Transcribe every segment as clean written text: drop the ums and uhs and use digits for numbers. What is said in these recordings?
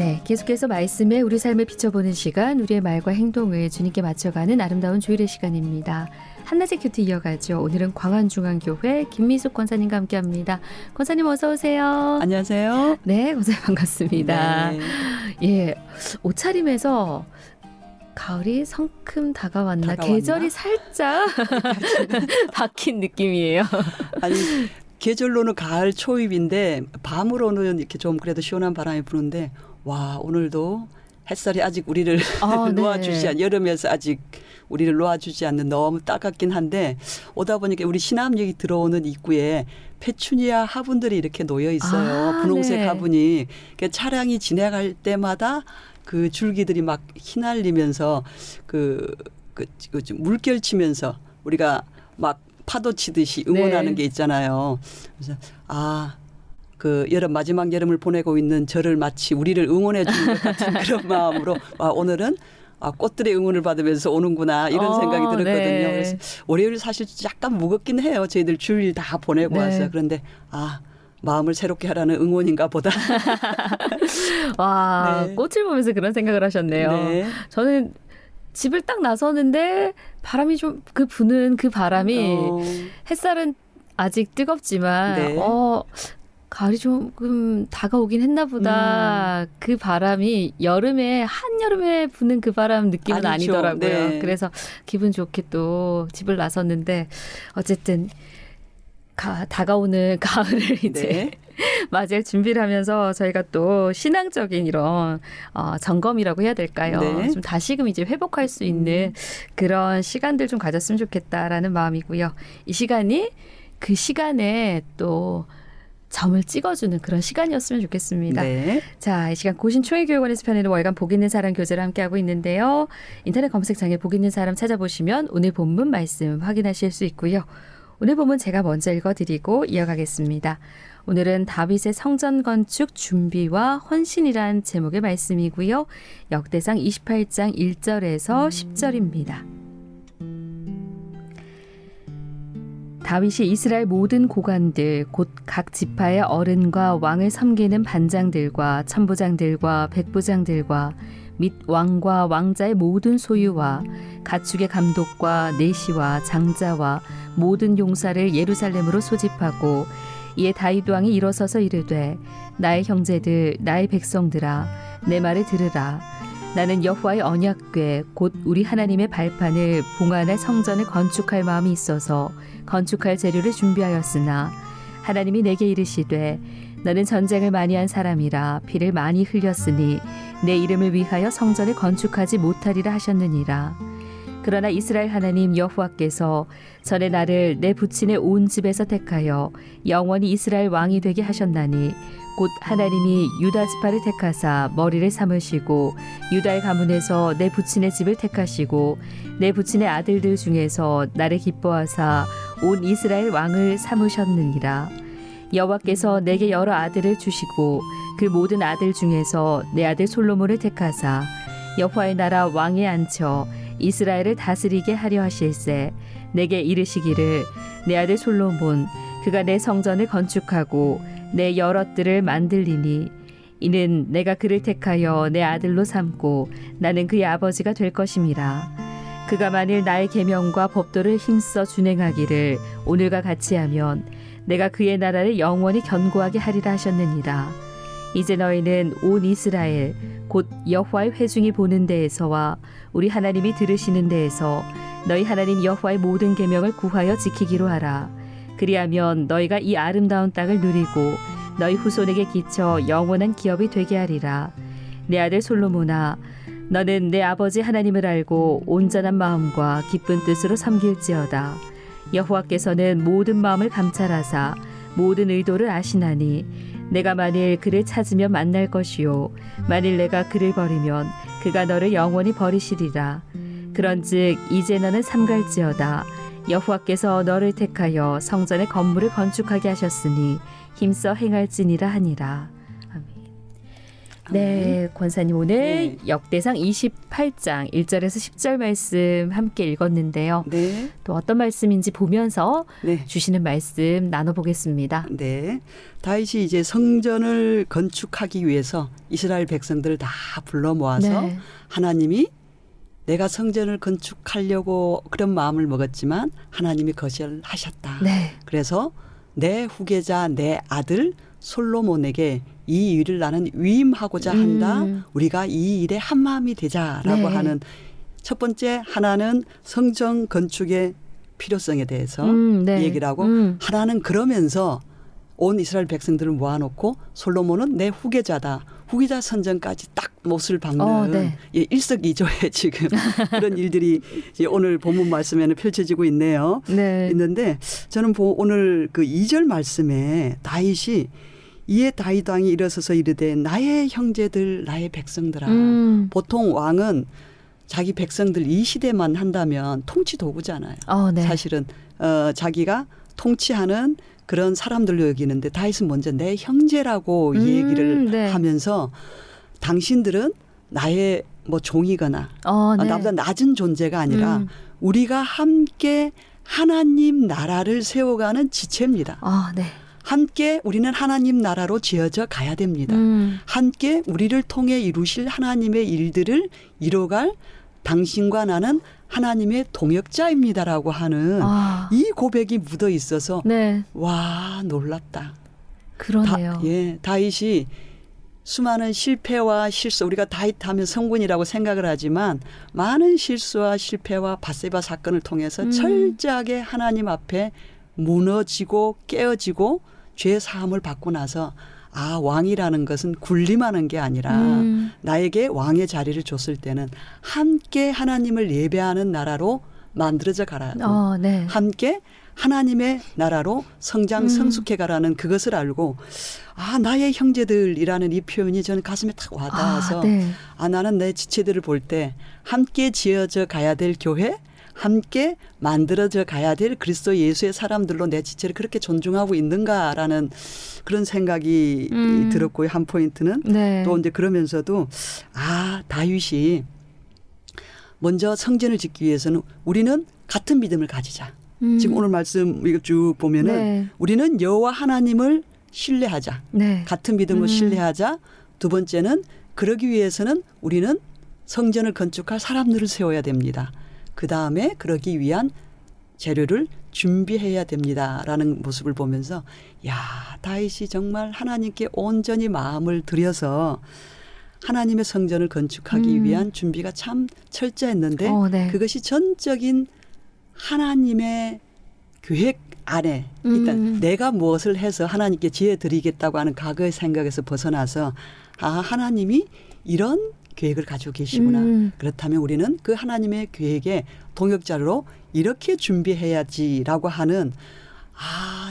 네, 계속해서 말씀에 우리 삶을 비춰보는 시간, 우리의 말과 행동을 주님께 맞춰가는 아름다운 주일의 시간입니다. 한낮의 큐티 이어가죠. 오늘은 광안중앙교회 김미숙 권사님과 함께합니다. 권사님 어서 오세요. 안녕하세요. 네, 권사님 반갑습니다. 네. 예, 옷차림에서 가을이 성큼 다가왔나? 계절이 살짝 바뀐 느낌이에요. 아니 계절로는 가을 초입인데 밤으로는 이렇게 좀 그래도 시원한 바람이 부는데 와 오늘도 햇살이 아직 우리를 놓아주지 않는 여름에서 아직 우리를 놓아주지 않는 너무 따갑긴 한데 오다 보니까 우리 시남역이 들어오는 입구에 페추니아 화분들이 이렇게 놓여 있어요. 분홍색 네. 화분이 그러니까 차량이 지나갈 때마다 그 줄기들이 막 휘날리면서 그 물결 치면서 우리가 막 파도 치듯이 응원하는 게 있잖아요. 그래서 그 여름 마지막 여름을 보내고 있는 저를 마치 우리를 응원해 주는 것 같은 그런 마음으로 오늘은 꽃들의 응원을 받으면서 오는구나 이런 생각이 들었거든요. 네. 그래서 월요일 사실 약간 무겁긴 해요. 저희들 주일 다 보내고 와서 그런데 마음을 새롭게 하라는 응원인가 보다. 와, 네. 꽃을 보면서 그런 생각을 하셨네요. 네. 저는 집을 딱 나서는데 바람이 좀 부는 그 바람이 햇살은 아직 뜨겁지만 네. 가을이 조금 다가오긴 했나 보다. 그 바람이 한여름에 부는 그 바람 느낌은 아니죠. 아니더라고요. 네. 그래서 기분 좋게 또 집을 나섰는데 어쨌든 다가오는 가을을 이제 네. 맞이할 준비를 하면서 저희가 또 신앙적인 이런 점검이라고 해야 될까요? 네. 좀 다시금 이제 회복할 수 있는 그런 시간들 좀 가졌으면 좋겠다라는 마음이고요. 이 시간이 그 시간에 또 점을 찍어주는 그런 시간이었으면 좋겠습니다. 네. 자, 이 시간 고신초회교육원에서 펴내는 월간 복 있는 사람 교재를 함께하고 있는데요. 인터넷 검색창에 복 있는 사람 찾아보시면 오늘 본문 말씀 확인하실 수 있고요. 오늘 본문 제가 먼저 읽어드리고 이어가겠습니다. 오늘은 다윗의 성전 건축 준비와 헌신이란 제목의 말씀이고요. 역대상 28장 1절에서 10절입니다. 다윗이 이스라엘 모든 고관들 곧 각 지파의 어른과 왕을 섬기는 반장들과 천부장들과 백부장들과 및 왕과 왕자의 모든 소유와 가축의 감독과 내시와 장자와 모든 용사를 예루살렘으로 소집하고 이에 다윗 왕이 일어서서 이르되 나의 형제들 나의 백성들아 내 말을 들으라. 나는 여호와의 언약궤 곧 우리 하나님의 발판을 봉안할 성전을 건축할 마음이 있어서 건축할 재료를 준비하였으나 하나님이 내게 이르시되 너는 전쟁을 많이 한 사람이라 피를 많이 흘렸으니 내 이름을 위하여 성전을 건축하지 못하리라 하셨느니라. 그러나 이스라엘 하나님 여호와께서 전에 나를 내 부친의 온 집에서 택하여 영원히 이스라엘 왕이 되게 하셨나니 곧 하나님이 유다 지파를 택하사 머리를 삼으시고 유다의 가문에서 내 부친의 집을 택하시고 내 부친의 아들들 중에서 나를 기뻐하사 온 이스라엘 왕을 삼으셨느니라. 여호와께서 내게 여러 아들을 주시고 그 모든 아들 중에서 내 아들 솔로몬을 택하사 여호와의 나라 왕에 앉혀 이스라엘을 다스리게 하려 하실세. 내게 이르시기를 내 아들 솔로몬 그가 내 성전을 건축하고 내 여러 뜰을 만들리니 이는 내가 그를 택하여 내 아들로 삼고 나는 그의 아버지가 될 것임이라. 그가 만일 나의 계명과 법도를 힘써 준행하기를 오늘과 같이 하면 내가 그의 나라를 영원히 견고하게 하리라 하셨느니라. 이제 너희는 온 이스라엘 곧 여호와의 회중이 보는 데에서와 우리 하나님이 들으시는 데에서 너희 하나님 여호와의 모든 계명을 구하여 지키기로 하라. 그리하면 너희가 이 아름다운 땅을 누리고 너희 후손에게 끼쳐 영원한 기업이 되게 하리라. 내 아들 솔로몬아 너는 내 아버지 하나님을 알고 온전한 마음과 기쁜 뜻으로 섬길지어다. 여호와께서는 모든 마음을 감찰하사 모든 의도를 아시나니 내가 만일 그를 찾으면 만날 것이요 만일 내가 그를 버리면 그가 너를 영원히 버리시리라. 그런즉 이제 너는 삼갈지어다. 여호와께서 너를 택하여 성전의 건물을 건축하게 하셨으니 힘써 행할지니라 하니라. 아멘. 네, 권사님 오늘 네. 역대상 28장 1절에서 10절 말씀 함께 읽었는데요. 네. 또 어떤 말씀인지 보면서 네. 주시는 말씀 나눠보겠습니다. 네. 다윗이 이제 성전을 건축하기 위해서 이스라엘 백성들을 다 불러 모아서 네. 하나님이 내가 성전을 건축하려고 그런 마음을 먹었지만 하나님이 거절하셨다. 네. 그래서 내 후계자 내 아들 솔로몬에게 이 일을 나는 위임하고자 한다. 우리가 이 일에 한 마음이 되자라고 네. 하는 첫 번째 하나는 성전 건축의 필요성에 대해서 네. 얘기를 하고 하나는 그러면서 온 이스라엘 백성들을 모아놓고 솔로몬은 내 후계자다. 후계자 선전까지 딱 못을 박는 네. 예, 일석이조의 지금 그런 일들이 이제 오늘 본문 말씀에는 펼쳐지고 있네요. 네. 있는데 저는 오늘 그 2절 말씀에 다윗이 이에 다윗 왕이 일어서서 이르되 나의 형제들 나의 백성들아. 보통 왕은 자기 백성들 이 시대만 한다면 통치 도구잖아요. 네. 사실은 자기가 통치하는 그런 사람들로 여기는데 다윗은 먼저 내 형제라고 얘기를 네. 하면서 당신들은 나의 뭐 종이거나 네. 나보다 낮은 존재가 아니라 우리가 함께 하나님 나라를 세워가는 지체입니다. 네. 함께 우리는 하나님 나라로 지어져 가야 됩니다. 함께 우리를 통해 이루실 하나님의 일들을 이뤄갈 당신과 나는 하나님의 동역자입니다라고 하는 이 고백이 묻어 있어서 네. 와 놀랍다. 그러네요. 다윗이 수많은 실패와 실수 우리가 다윗 하면 성군이라고 생각을 하지만 많은 실수와 실패와 밧세바 사건을 통해서 철저하게 하나님 앞에 무너지고 깨어지고 죄 사함을 받고 나서 왕이라는 것은 군림하는 게 아니라 나에게 왕의 자리를 줬을 때는 함께 하나님을 예배하는 나라로 만들어져 가라고 네. 함께 하나님의 나라로 성장 성숙해 가라는 그것을 알고 나의 형제들이라는 이 표현이 저는 가슴에 탁 와닿아서 네. 나는 내 지체들을 볼 때 함께 지어져 가야 될 교회 함께 만들어져 가야 될 그리스도 예수의 사람들로 내 지체를 그렇게 존중하고 있는가라는 그런 생각이 들었고요. 한 포인트는 네. 또 이제 그러면서도 다윗이 먼저 성전을 짓기 위해서는 우리는 같은 믿음을 가지자. 지금 오늘 말씀 이거 쭉 보면은 네. 우리는 여호와 하나님을 신뢰하자. 네. 같은 믿음을 신뢰하자. 두 번째는 그러기 위해서는 우리는 성전을 건축할 사람들을 세워야 됩니다. 그다음에 그러기 위한 재료를 준비해야 됩니다라는 모습을 보면서 다윗이 정말 하나님께 온전히 마음을 들여서 하나님의 성전을 건축하기 위한 준비가 참 철저했는데 네. 그것이 전적인 하나님의 계획 안에 일단 내가 무엇을 해서 하나님께 지혜 드리겠다고 하는 과거의 생각에서 벗어나서 하나님이 이런 계획을 가지고 계시구나. 그렇다면 우리는 그 하나님의 계획의 동역자로 이렇게 준비해야지라고 하는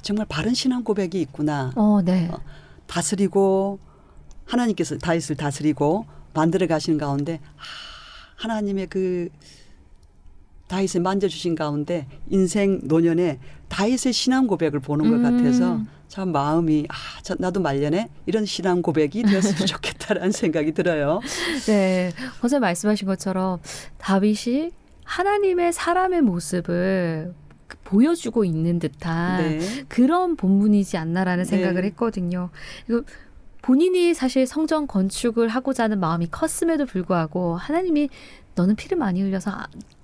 정말 바른 신앙 고백이 있구나. 네. 다스리고 하나님께서 다윗을 다스리고 만들어 가시는 가운데 하나님의 그 다윗을 만져주신 가운데 인생 노년에 다윗의 신앙 고백을 보는 것 같아서 참 마음이 나도 말년에 이런 신앙 고백이 되었으면 좋겠다라는 생각이 들어요. 네, 어제 말씀하신 것처럼 다윗이 하나님의 사람의 모습을 보여주고 있는 듯한 그런 본문이지 않나라는 생각을 했거든요. 이거 본인이 사실 성전 건축을 하고자 하는 마음이 컸음에도 불구하고 하나님이 너는 피를 많이 흘려서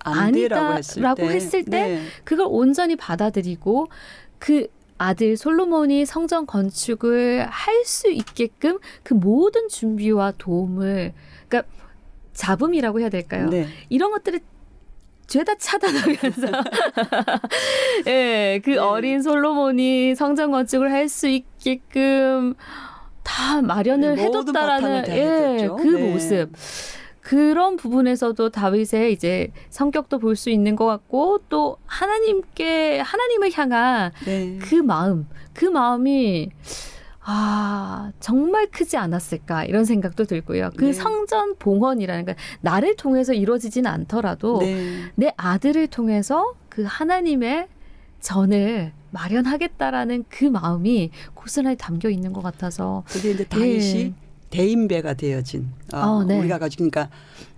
아니다라고 했을 때 그걸 온전히 받아들이고 그 아들 솔로몬이 성전 건축을 할 수 있게끔 그 모든 준비와 도움을 그러니까 잡음이라고 해야 될까요? 이런 것들을 죄다 차단하면서 그 어린 솔로몬이 성전 건축을 할 수 있게끔 다 마련을 해뒀다라는 그 모습. 그런 부분에서도 다윗의 이제 성격도 볼 수 있는 것 같고 또 하나님을 향한 그 마음이 정말 크지 않았을까 이런 생각도 들고요. 그 성전 봉헌이라는 건 나를 통해서 이루어지지는 않더라도 내 아들을 통해서 그 하나님의 전을 마련하겠다라는 그 마음이 고스란히 담겨 있는 것 같아서 그게 이제 다윗이 대인배가 되어진 네. 우리가 가지고 그러니까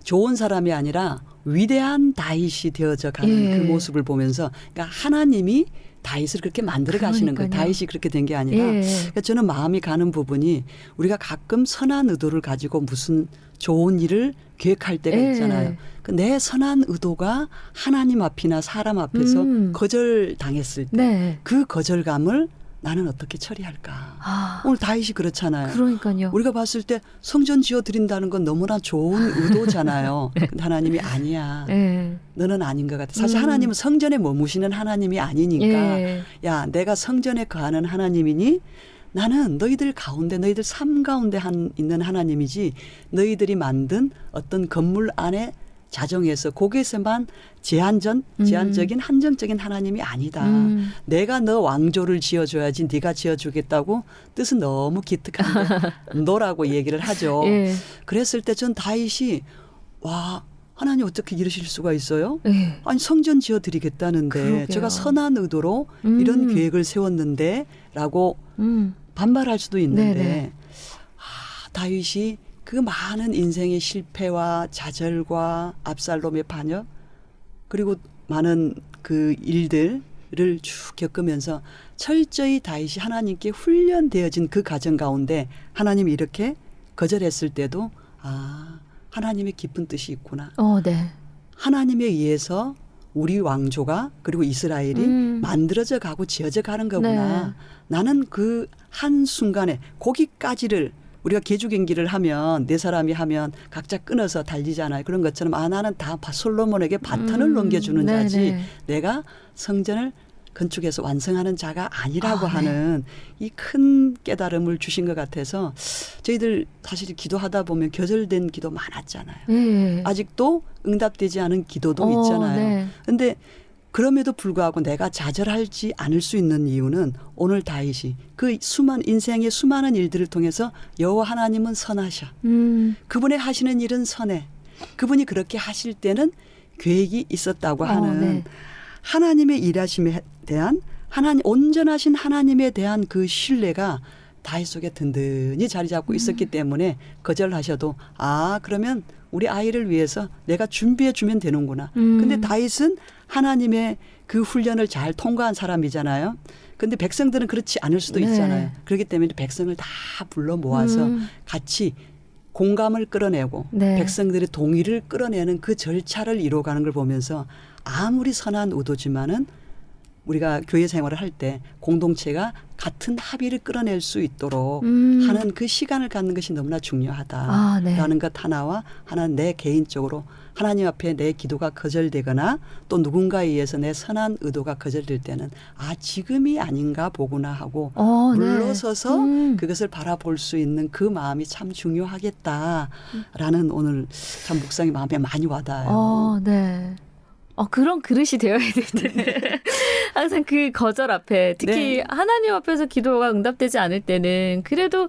좋은 사람이 아니라 위대한 다윗이 되어져 가는 그 모습을 보면서 그러니까 하나님이 다윗을 그렇게 만들어 가시는 거예요. 그러니까요. 다윗이 그렇게 된 게 아니라 그러니까 저는 마음이 가는 부분이 우리가 가끔 선한 의도를 가지고 무슨 좋은 일을 계획할 때가 있잖아요. 내 선한 의도가 하나님 앞이나 사람 앞에서 거절당했을 때 그 거절감을 나는 어떻게 처리할까. 오늘 다윗이 그렇잖아요. 그러니까요. 우리가 봤을 때 성전 지어드린다는 건 너무나 좋은 의도잖아요. 근데 하나님이 아니야. 너는 아닌 것 같아. 사실 하나님은 성전에 머무시는 하나님이 아니니까 야 내가 성전에 거하는 하나님이니 나는 너희들 가운데 너희들 삶 가운데 있는 하나님이지 너희들이 만든 어떤 건물 안에 자정에서 거기에서만 제한적인 한정적인 하나님이 아니다. 내가 너 왕조를 지어줘야지 네가 지어주겠다고 뜻은 너무 기특한데 너라고 얘기를 하죠. 그랬을 때 전 다윗이 와 하나님 어떻게 이러실 수가 있어요? 아니 성전 지어드리겠다는데 그러게요. 제가 선한 의도로 이런 계획을 세웠는데 라고 반발할 수도 있는데 다윗이 그 많은 인생의 실패와 좌절과 압살롬의 반역 그리고 많은 그 일들을 쭉 겪으면서 철저히 다윗이 하나님께 훈련되어진 그 과정 가운데 하나님이 이렇게 거절했을 때도 하나님의 깊은 뜻이 있구나. 하나님에 의해서 우리 왕조가 그리고 이스라엘이 만들어져 가고 지어져 가는 거구나. 나는 그 한순간에 거기까지를 우리가 개주 경기를 하면 네 사람이 하면 각자 끊어서 달리잖아요. 그런 것처럼 나는 다 솔로몬에게 바톤을 넘겨주는 자지 내가 성전을 건축해서 완성하는 자가 아니라고 하는 이 큰 깨달음을 주신 것 같아서 저희들 사실 기도하다 보면 거절된 기도 많았잖아요. 아직도 응답되지 않은 기도도 있잖아요. 그런데 그럼에도 불구하고 내가 좌절하지 않을 수 있는 이유는 오늘 다윗이 그 인생의 수많은 일들을 통해서 여호와 하나님은 선하셔. 그분의 하시는 일은 선해. 그분이 그렇게 하실 때는 계획이 있었다고 하는 하나님의 일하심에 대한 온전하신 하나님에 대한 그 신뢰가 다윗 속에 든든히 자리 잡고 있었기 때문에 거절하셔도 그러면 우리 아이를 위해서 내가 준비해 주면 되는구나. 근데 다윗은 하나님의 그 훈련을 잘 통과한 사람이잖아요. 근데 백성들은 그렇지 않을 수도 있잖아요. 그렇기 때문에 백성을 다 불러 모아서 같이 공감을 끌어내고 백성들의 동의를 끌어내는 그 절차를 이루어가는 걸 보면서 아무리 선한 의도지만은 우리가 교회 생활을 할 때 공동체가 같은 합의를 끌어낼 수 있도록 하는 그 시간을 갖는 것이 너무나 중요하다라는 것 하나와 하나는 내 개인적으로 하나님 앞에 내 기도가 거절되거나 또 누군가에 의해서 내 선한 의도가 거절될 때는 지금이 아닌가 보구나 하고 물러서서 그것을 바라볼 수 있는 그 마음이 참 중요하겠다라는 오늘 참 묵상이 마음에 많이 와닿아요. 그런 그릇이 되어야 될 텐데. 항상 그 거절 앞에 특히 하나님 앞에서 기도가 응답되지 않을 때는 그래도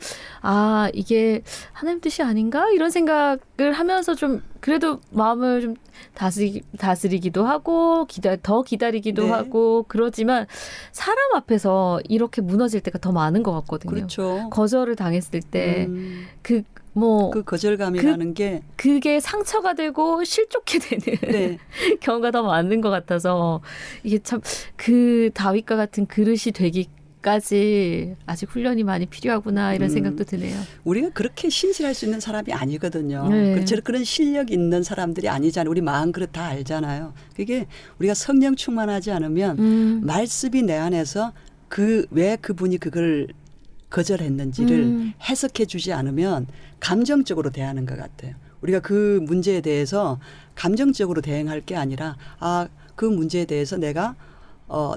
이게 하나님 뜻이 아닌가? 이런 생각을 하면서 좀 그래도 마음을 좀 다스리기도 하고 더 기다리기도 하고 그러지만 사람 앞에서 이렇게 무너질 때가 더 많은 것 같거든요. 그렇죠. 거절을 당했을 때 그 거절감이라는 게 그게 상처가 되고 실족해 되는 경우가 더 많은 것 같아서 이게 참 그 다윗과 같은 그릇이 되기까지 아직 훈련이 많이 필요하구나 이런 생각도 드네요. 우리가 그렇게 신실할 수 있는 사람이 아니거든요. 그런 실력 있는 사람들이 아니잖아요. 우리 마음 그릇 다 알잖아요. 그게 우리가 성령 충만하지 않으면 말씀이 내 안에서 왜 그분이 그걸 거절했는지를 해석해 주지 않으면 감정적으로 대하는 것 같아요. 우리가 그 문제에 대해서 감정적으로 대응할 게 아니라 그 문제에 대해서 내가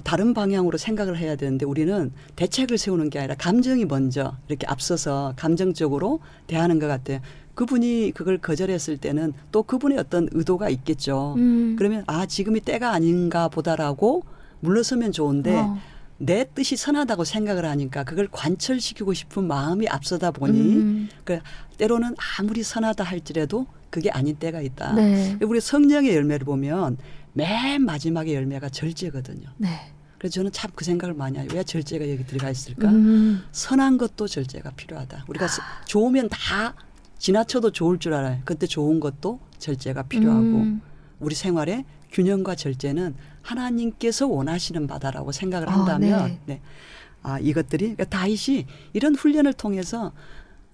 다른 방향으로 생각을 해야 되는데 우리는 대책을 세우는 게 아니라 감정이 먼저 이렇게 앞서서 감정적으로 대하는 것 같아요. 그분이 그걸 거절했을 때는 또 그분의 어떤 의도가 있겠죠. 그러면 지금이 때가 아닌가 보다라고 물러서면 좋은데 내 뜻이 선하다고 생각을 하니까 그걸 관철시키고 싶은 마음이 앞서다 보니 때로는 아무리 선하다 할지라도 그게 아닌 때가 있다. 우리 성령의 열매를 보면 맨 마지막에 열매가 절제거든요. 그래서 저는 참 그 생각을 많이 해요. 왜 절제가 여기 들어가 있을까? 선한 것도 절제가 필요하다. 우리가 좋으면 다 지나쳐도 좋을 줄 알아요. 그때 좋은 것도 절제가 필요하고 우리 생활에 균형과 절제는 하나님께서 원하시는 바다라고 생각을 한다면 네. 이것들이 그러니까 다윗이 이런 훈련을 통해서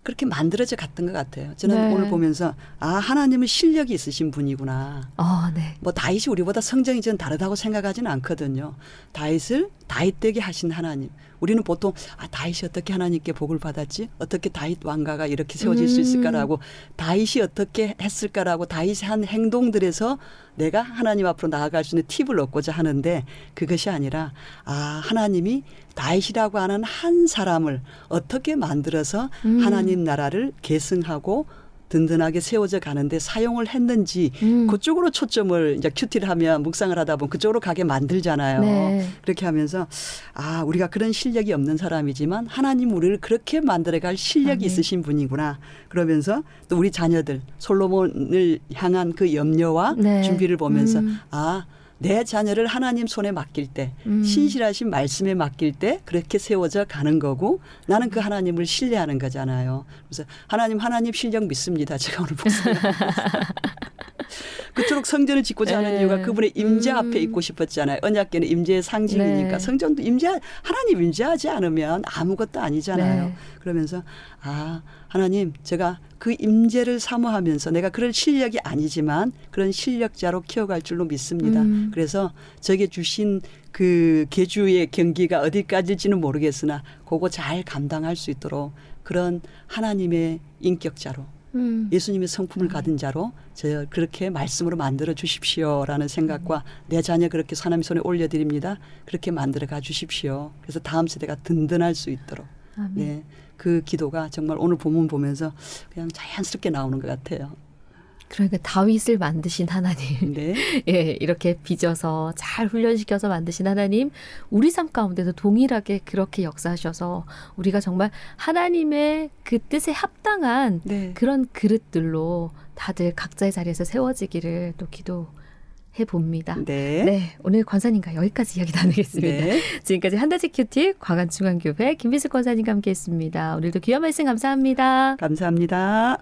그렇게 만들어져 갔던 것 같아요. 저는 네. 오늘 보면서 하나님은 실력이 있으신 분이구나. 네. 뭐 다윗이 우리보다 성정이 좀 다르다고 생각하지는 않거든요. 다윗을 다윗되게 하신 하나님. 우리는 보통 다윗이 어떻게 하나님께 복을 받았지? 어떻게 다윗 왕가가 이렇게 세워질 수 있을까라고 다윗이 어떻게 했을까라고 다윗이 한 행동들에서 내가 하나님 앞으로 나아갈 수 있는 팁을 얻고자 하는데 그것이 아니라 하나님이 다윗이라고 하는 한 사람을 어떻게 만들어서 하나님 나라를 계승하고 든든하게 세워져 가는데 사용을 했는지 그쪽으로 초점을 이제 큐티를 하면 묵상을 하다 보면 그쪽으로 가게 만들잖아요. 네. 그렇게 하면서 우리가 그런 실력이 없는 사람이지만 하나님 우리를 그렇게 만들어갈 실력이 있으신 분이구나. 그러면서 또 우리 자녀들 솔로몬을 향한 그 염려와 네. 준비를 보면서 내 자녀를 하나님 손에 맡길 때 신실하신 말씀에 맡길 때 그렇게 세워져 가는 거고 나는 그 하나님을 신뢰하는 거잖아요. 그래서 하나님 실력 믿습니다. 제가 오늘 복습니다. 그토록 성전을 짓고자 하는 이유가 그분의 임재 앞에 있고 싶었잖아요. 언약궤는 임재의 상징이니까 네. 성전도 하나님 임재하지 않으면 아무것도 아니잖아요. 네. 그러면서 하나님 제가 그 임재를 사모하면서 내가 그럴 실력이 아니지만 그런 실력자로 키워갈 줄로 믿습니다. 그래서 저에게 주신 그 계주의 경기가 어디까지일지는 모르겠으나 그거 잘 감당할 수 있도록 그런 하나님의 인격자로 예수님의 성품을 가진 자로 저 그렇게 말씀으로 만들어 주십시오라는 생각과 내 자녀 그렇게 하나님 손에 올려드립니다. 그렇게 만들어 가 주십시오. 그래서 다음 세대가 든든할 수 있도록. 아멘. 네, 그 기도가 정말 오늘 본문 보면서 그냥 자연스럽게 나오는 것 같아요. 그러니까 다윗을 만드신 하나님. 네. 예, 이렇게 빚어서 잘 훈련시켜서 만드신 하나님, 우리 삶 가운데도 동일하게 그렇게 역사하셔서 우리가 정말 하나님의 그 뜻에 합당한 네. 그런 그릇들로 다들 각자의 자리에서 세워지기를 또 기도해 봅니다. 네. 네, 오늘 권사님과 여기까지 이야기 나누겠습니다. 네. 지금까지 한다지 큐티 과관중앙교회 김비수 권사님과 함께했습니다. 오늘도 귀한 말씀 감사합니다. 감사합니다.